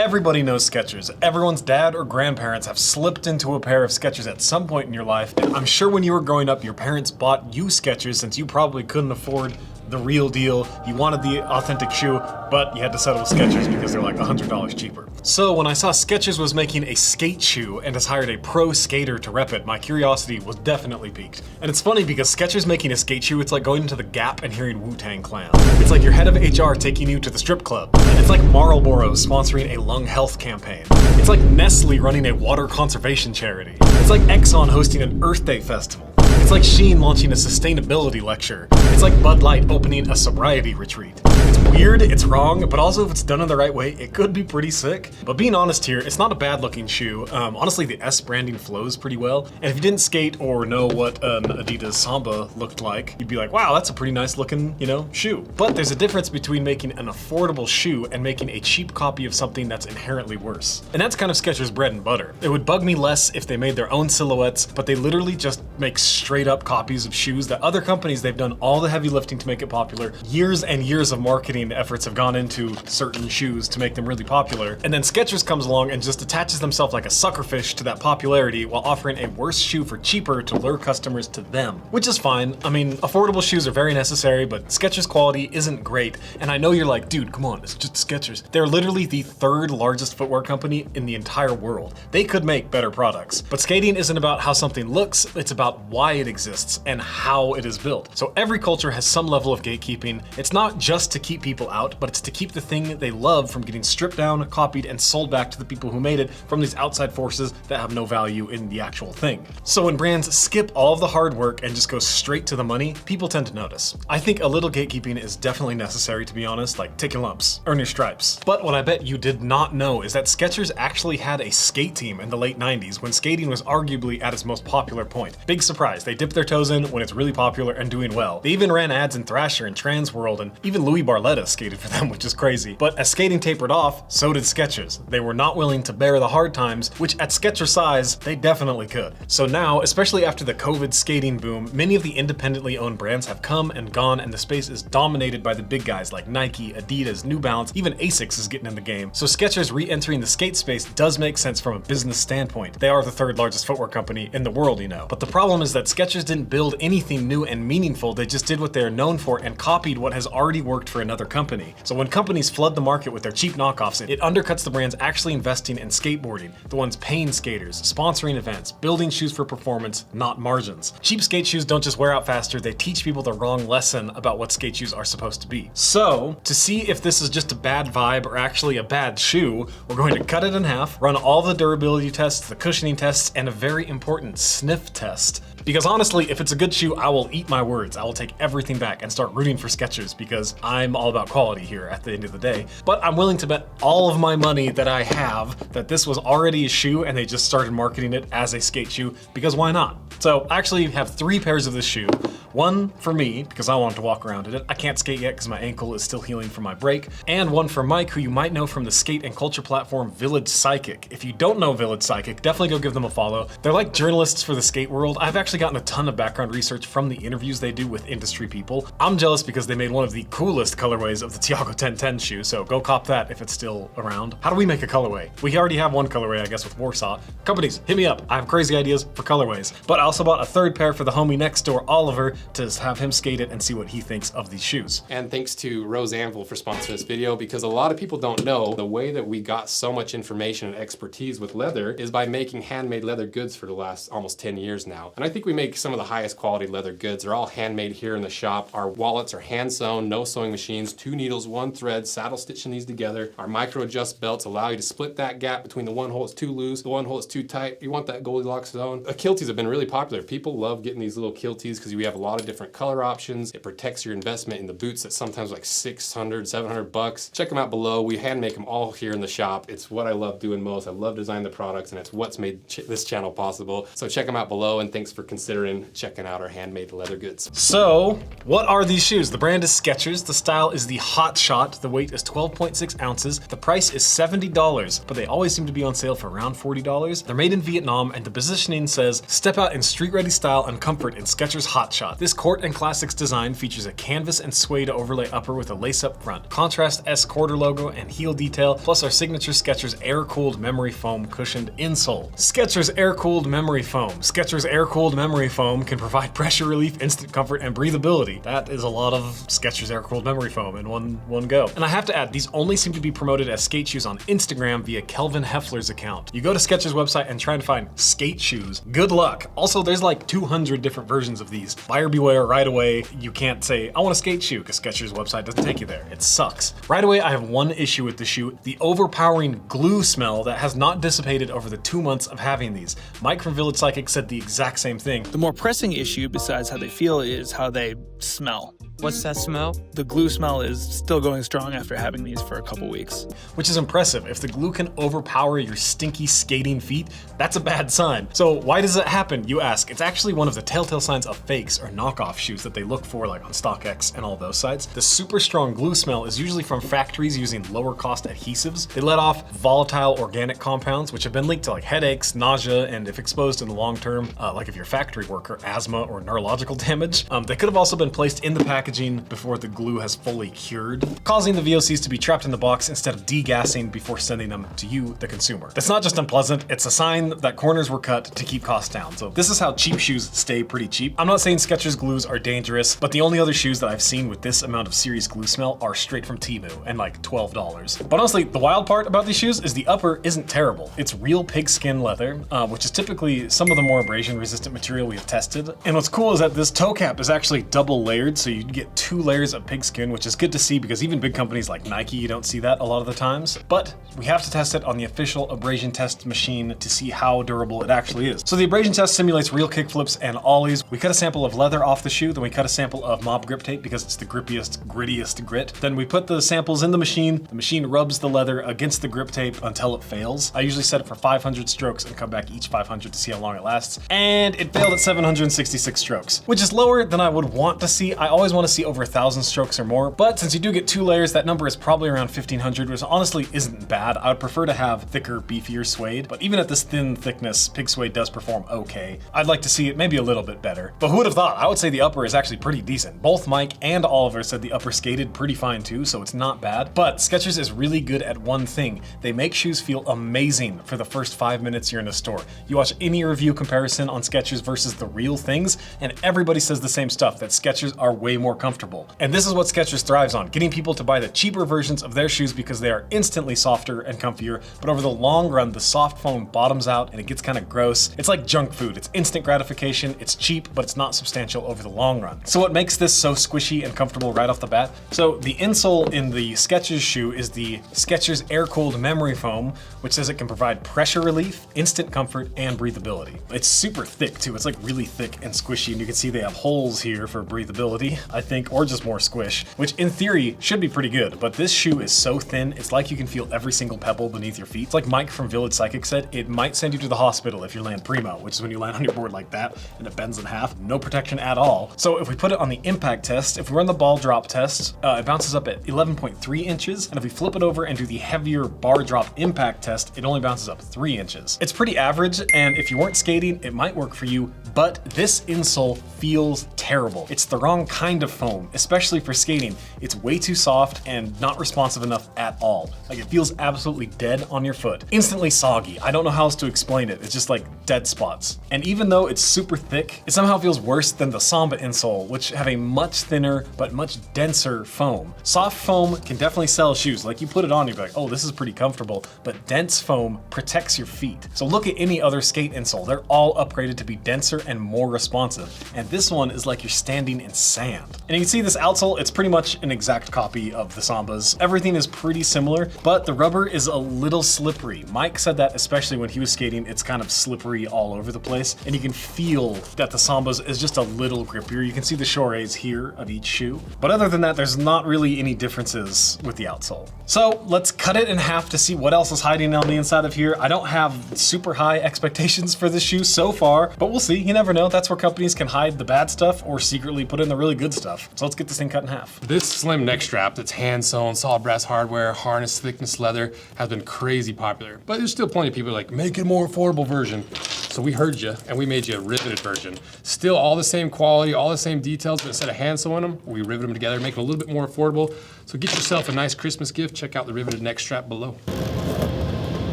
Everybody knows Skechers. Everyone's dad or grandparents have slipped into a pair of Skechers at some point in your life. And I'm sure when you were growing up, your parents bought you Skechers since you probably couldn't afford the real deal. You wanted the authentic shoe, but you had to settle with Skechers because they're like $100 cheaper. So when I saw Skechers was making a skate shoe and has hired a pro skater to rep it, my curiosity was definitely piqued. And it's funny because Skechers making a skate shoe, it's like going into the Gap and hearing Wu-Tang Clan. It's like your head of HR taking you to the strip club. And it's like Marlboro sponsoring a lung health campaign. It's like Nestle running a water conservation charity. It's like Exxon hosting an Earth Day festival. It's like Shein launching a sustainability lecture. It's like Bud Light opening a sobriety retreat. It's weird, it's wrong, but also if it's done in the right way, it could be pretty sick. But being honest here, it's not a bad looking shoe. Honestly, the S branding flows pretty well. And if you didn't skate or know what an Adidas Samba looked like, you'd be like, wow, that's a pretty nice looking, shoe. But there's a difference between making an affordable shoe and making a cheap copy of something that's inherently worse. And that's kind of Skechers' bread and butter. It would bug me less if they made their own silhouettes, but they literally just make straight up copies of shoes that other companies, they've done all the heavy lifting to make it popular. Years and years of marketing efforts have gone into certain shoes to make them really popular. And then Skechers comes along and just attaches themselves like a suckerfish to that popularity while offering a worse shoe for cheaper to lure customers to them, which is fine. I mean, affordable shoes are very necessary, but Skechers quality isn't great. And I know you're like, dude, come on, it's just Skechers. They're literally the third largest footwear company in the entire world. They could make better products, but skating isn't about how something looks, it's about why it exists and how it is built. So every culture has some level of gatekeeping. It's not just to keep people out, but it's to keep the thing they love from getting stripped down, copied, and sold back to the people who made it from these outside forces that have no value in the actual thing. So when brands skip all of the hard work and just go straight to the money, people tend to notice. I think a little gatekeeping is definitely necessary, to be honest, like take your lumps, earn your stripes. But what I bet you did not know is that Skechers actually had a skate team in the late 90s when skating was arguably at its most popular point. Big surprise, they dip their toes in when it's really popular and doing well. They even ran ads in Thrasher and Trans World, and even Louis Barletta skated for them, which is crazy. But as skating tapered off, so did Skechers. They were not willing to bear the hard times, which at Skechers size, they definitely could. So now, especially after the COVID skating boom, many of the independently owned brands have come and gone, and the space is dominated by the big guys like Nike, Adidas, New Balance, even Asics is getting in the game. So Skechers re-entering the skate space does make sense from a business standpoint. They are the third largest footwear company in the world, But the problem is that Skechers didn't build anything new and meaningful, they just did what they're known for and copied what has already worked for another company. So when companies flood the market with their cheap knockoffs, it undercuts the brands actually investing in skateboarding, the ones paying skaters, sponsoring events, building shoes for performance, not margins. Cheap skate shoes don't just wear out faster, they teach people the wrong lesson about what skate shoes are supposed to be. So, to see if this is just a bad vibe or actually a bad shoe, we're going to cut it in half, run all the durability tests, the cushioning tests, and a very important sniff test. Because honestly, if it's a good shoe, I will eat my words. I will take everything back and start rooting for Skechers because I'm all about quality here at the end of the day. But I'm willing to bet all of my money that I have that this was already a shoe and they just started marketing it as a skate shoe because why not? So I actually have 3 pairs of this shoe. One for me, because I want to walk around in it. I can't skate yet because my ankle is still healing from my break. And one for Mike, who you might know from the skate and culture platform Village Psychic. If you don't know Village Psychic, definitely go give them a follow. They're like journalists for the skate world. I've actually gotten a ton of background research from the interviews they do with industry people. I'm jealous because they made one of the coolest colorways of the Tiago 1010 shoe, so go cop that if it's still around. How do we make a colorway? We already have one colorway, I guess, with Warsaw. Companies, hit me up. I have crazy ideas for colorways. But I also bought a 3rd pair for the homie next door, Oliver, to have him skate it and see what he thinks of these shoes. And thanks to Rose Anvil for sponsoring this video, because a lot of people don't know the way that we got so much information and expertise with leather is by making handmade leather goods for the last almost 10 years now. And I think we make some of the highest quality leather goods. They're all handmade here in the shop. Our wallets are hand sewn, no sewing machines, 2 needles, 1 thread, saddle stitching these together. Our micro adjust belts allow you to split that gap between the one hole that's too loose, the one hole that's too tight. You want that Goldilocks zone. Kilties have been really popular. People love getting these little kilties because we have a lot of different color options. It protects your investment in the boots that sometimes like $600, $700. Check them out below. We hand make them all here in the shop. It's what I love doing most. I love designing the products and it's what's made this channel possible. So check them out below and thanks for considering checking out our handmade leather goods. So, what are these shoes? The brand is Skechers, the style is the Hotshot, the weight is 12.6 ounces, the price is $70, but they always seem to be on sale for around $40. They're made in Vietnam and the positioning says, step out in street-ready style and comfort in Skechers Hotshot. This Court and Classics design features a canvas and suede overlay upper with a lace-up front, contrast S quarter logo and heel detail, plus our signature Skechers air-cooled memory foam cushioned insole. Skechers air-cooled memory foam. Skechers air-cooled memory foam can provide pressure relief, instant comfort, and breathability. That is a lot of Skechers air-cooled memory foam in one go. And I have to add, these only seem to be promoted as skate shoes on Instagram via Kelvin Heffler's account. You go to Skechers website and try to find skate shoes. Good luck. Also, there's like 200 different versions of these. Buyer beware right away. You can't say, I want a skate shoe, because Skechers website doesn't take you there. It sucks. Right away, I have one issue with the shoe, the overpowering glue smell that has not dissipated over the 2 months of having these. Mike from Village Psychic said the exact same thing. The more pressing issue, besides how they feel, is how they smell. What's that smell? The glue smell is still going strong after having these for a couple weeks. Which is impressive. If the glue can overpower your stinky skating feet, that's a bad sign. So why does it happen, you ask? It's actually one of the telltale signs of fakes or knockoff shoes that they look for, like on StockX and all those sites. The super strong glue smell is usually from factories using lower cost adhesives. They let off volatile organic compounds, which have been linked to like headaches, nausea, and if exposed in the long term, like if you're a factory worker, asthma or neurological damage. They could have also been placed in the packaging before the glue has fully cured, causing the VOCs to be trapped in the box instead of degassing before sending them to you, the consumer. That's not just unpleasant, it's a sign that corners were cut to keep costs down. So this is how cheap shoes stay pretty cheap. I'm not saying Skechers glues are dangerous, but the only other shoes that I've seen with this amount of serious glue smell are straight from Temu and like $12. But honestly, the wild part about these shoes is the upper isn't terrible. It's real pigskin leather, which is typically some of the more abrasion resistant material we have tested. And what's cool is that this toe cap is actually double layered, so you get 2 layers of pigskin, which is good to see because even big companies like Nike, you don't see that a lot of the times. But we have to test it on the official abrasion test machine to see how durable it actually is. So the abrasion test simulates real kickflips and ollies. We cut a sample of leather off the shoe, then we cut a sample of mob grip tape because it's the grippiest, grittiest grit. Then we put the samples in the machine rubs the leather against the grip tape until it fails. I usually set it for 500 strokes and come back each 500 to see how long it lasts. And it failed at 766 strokes, which is lower than I would want to see. I always want to see over 1,000 strokes or more, but since you do get 2 layers, that number is probably around 1,500, which honestly isn't bad. I would prefer to have thicker, beefier suede, but even at this thin thickness, pig suede does perform okay. I'd like to see it maybe a little bit better. But who would have thought? I would say the upper is actually pretty decent. Both Mike and Oliver said the upper skated pretty fine too, so it's not bad. But Skechers is really good at one thing. They make shoes feel amazing for the first 5 minutes you're in a store. You watch any review comparison on Skechers versus the real things, and everybody says the same stuff, that Skechers are way more comfortable. And this is what Skechers thrives on, getting people to buy the cheaper versions of their shoes because they are instantly softer and comfier, but over the long run, the soft foam bottoms out and it gets kind of gross. It's like junk food. It's instant gratification, it's cheap, but it's not substantial over the long run. So what makes this so squishy and comfortable right off the bat? So the insole in the Skechers shoe is the Skechers air-cooled memory foam, which says it can provide pressure relief, instant comfort, and breathability. It's super thick too. It's like really thick and squishy, and you can see they have holes here for breathability, I think, or just more squish, which in theory should be pretty good, but this shoe is so thin, it's like you can feel every single pebble beneath your feet. It's like Mike from Village Psychic said, it might send you to the hospital if you land primo, which is when you land on your board like that and it bends in half, no protection at all. So if we put it on the impact test, if we run the ball drop test, it bounces up at 11.3 inches, and if we flip it over and do the heavier bar drop impact test, it only bounces up 3 inches. It's pretty average, and if you weren't skating, it might work for you, but this insole feels terrible. It's the wrong kind of foam, especially for skating. It's way too soft and not responsive enough at all. Like, it feels absolutely dead on your foot. Instantly soggy. I don't know how else to explain it. It's just like dead spots. And even though it's super thick, it somehow feels worse than the Samba insole, which have a much thinner but much denser foam. Soft foam can definitely sell shoes. Like, you put it on, you're like, oh, this is pretty comfortable, but dense foam protects your feet. So look at any other skate insole. They're all upgraded to be denser and more responsive. And this one is like you're standing in sand. And you can see this outsole, it's pretty much an exact copy of the Sambas. Everything is pretty similar, but the rubber is a little slippery. Mike said that especially when he was skating, it's kind of slippery all over the place. And you can feel that the Sambas is just a little grippier. You can see the Shorets here of each shoe. But other than that, there's not really any differences with the outsole. So let's cut it in half to see what else is hiding on the inside of here. I don't have super high expectations for this shoe so far, but we'll see. You never know. That's where companies can hide the bad stuff or secretly put in the really good stuff. So let's get this thing cut in half. This slim neck strap that's hand sewn, solid brass hardware, harness thickness leather has been crazy popular, but there's still plenty of people like, make it a more affordable version. So we heard you, and we made you a riveted version. Still all the same quality, all the same details, but instead of hand sewing them, we riveted them together, make them a little bit more affordable. So get yourself a nice Christmas gift. Check out the riveted neck strap below.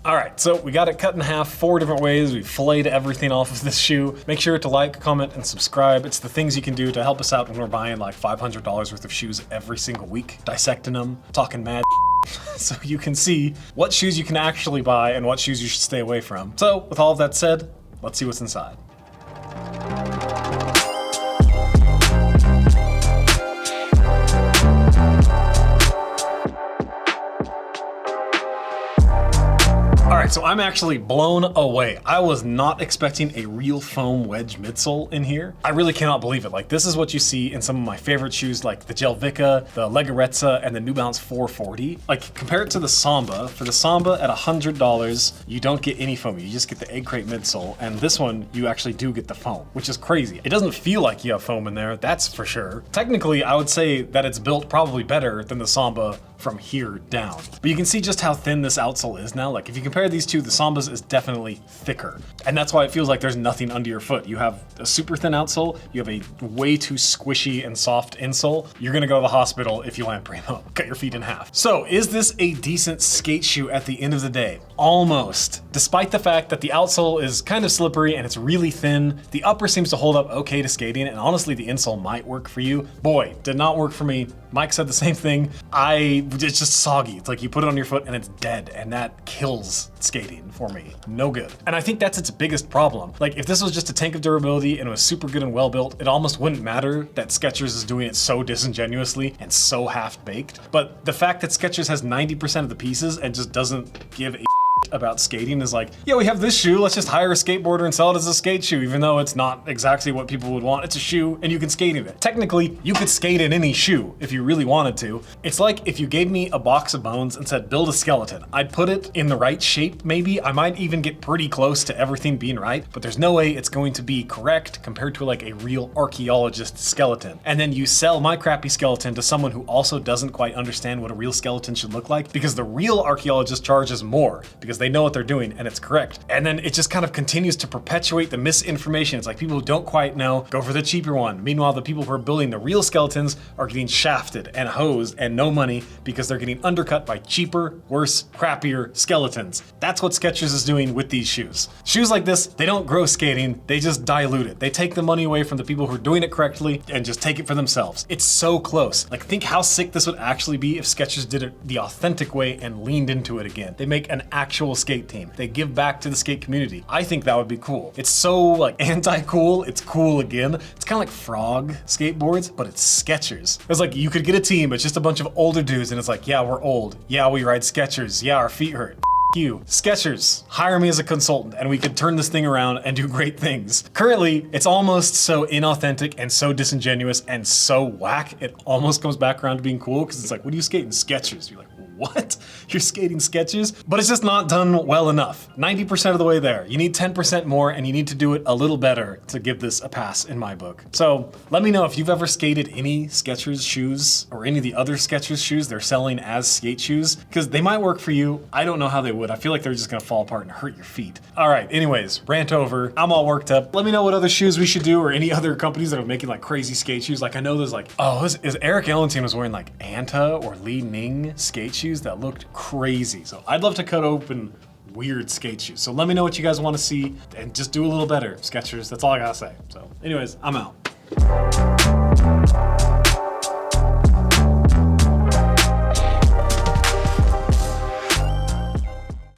All right, so we got it cut in half 4 different ways. We filleted everything off of this shoe. Make sure to like, comment, and subscribe. It's the things you can do to help us out when we're buying like $500 worth of shoes every single week, dissecting them, talking mad so you can see what shoes you can actually buy and what shoes you should stay away from. So with all of that said, let's see what's inside. All right, so I'm actually blown away. I was not expecting a real foam wedge midsole in here. I really cannot believe it. Like, this is what you see in some of my favorite shoes, like the Gelvica, the Legarezza, and the New Balance 440. Like, compare it to the Samba. For the Samba at $100, you don't get any foam. You just get the egg crate midsole. And this one, you actually do get the foam, which is crazy. It doesn't feel like you have foam in there, that's for sure. Technically, I would say that it's built probably better than the Samba from here down. But you can see just how thin this outsole is now. Like, if you compare these two, the Samba's is definitely thicker. And that's why it feels like there's nothing under your foot. You have a super thin outsole, you have a way too squishy and soft insole. You're gonna go to the hospital if you land primo. Cut your feet in half. So is this a decent skate shoe at the end of the day? Almost. Despite the fact that the outsole is kind of slippery and it's really thin, the upper seems to hold up okay to skating, and honestly the insole might work for you. Boy, did not work for me. Mike said the same thing. It's just soggy. It's like you put it on your foot and it's dead, and that kills skating for me. No good. And I think that's its biggest problem. Like, if this was just a tank of durability and it was super good and well built, it almost wouldn't matter that Skechers is doing it so disingenuously and so half-baked. But the fact that Skechers has 90% of the pieces and just doesn't give a about skating is like, yeah, we have this shoe, let's just hire a skateboarder and sell it as a skate shoe, even though it's not exactly what people would want. It's a shoe and you can skate in it. Technically, you could skate in any shoe if you really wanted to. It's like if you gave me a box of bones and said, build a skeleton. I'd put it in the right shape, maybe. I might even get pretty close to everything being right, but there's no way it's going to be correct compared to like a real archaeologist skeleton. And then you sell my crappy skeleton to someone who also doesn't quite understand what a real skeleton should look like, because the real archaeologist charges more, because they know what they're doing and it's correct. And then it just kind of continues to perpetuate the misinformation. It's like people who don't quite know go for the cheaper one. Meanwhile, the people who are building the real skeletons are getting shafted and hosed and no money because they're getting undercut by cheaper, worse, crappier skeletons. That's what Skechers is doing with these shoes. Shoes like this, they don't grow skating, they just dilute it. They take the money away from the people who are doing it correctly and just take it for themselves. It's so close. Like, think how sick this would actually be if Skechers did it the authentic way and leaned into it again. They make an actual skate team. They give back to the skate community. I think that would be cool. It's so like anti-cool, it's cool again. It's kind of like Frog skateboards, but it's Skechers. It's like you could get a team, it's just a bunch of older dudes and it's like, yeah, we're old. Yeah, we ride Skechers. Yeah, our feet hurt. You. Skechers, hire me as a consultant and we could turn this thing around and do great things. Currently, it's almost so inauthentic and so disingenuous and so whack, it almost comes back around to being cool because it's like, what are you skating? Skechers. You're like, what? You're skating Skechers? But it's just not done well enough. 90% of the way there. You need 10% more and you need to do it a little better to give this a pass in my book. So let me know if you've ever skated any Skechers shoes or any of the other Skechers shoes they're selling as skate shoes, because they might work for you. I don't know how they would. I feel like they're just gonna fall apart and hurt your feet. All right, anyways, rant over. I'm all worked up. Let me know what other shoes we should do or any other companies that are making like crazy skate shoes. Like I know there's like, is Eric Ellentine was wearing like Anta or Li Ning skate shoes that looked crazy. So I'd love to cut open weird skate shoes. So let me know what you guys want to see and just do a little better, Skechers. That's all I gotta say. So anyways, I'm out.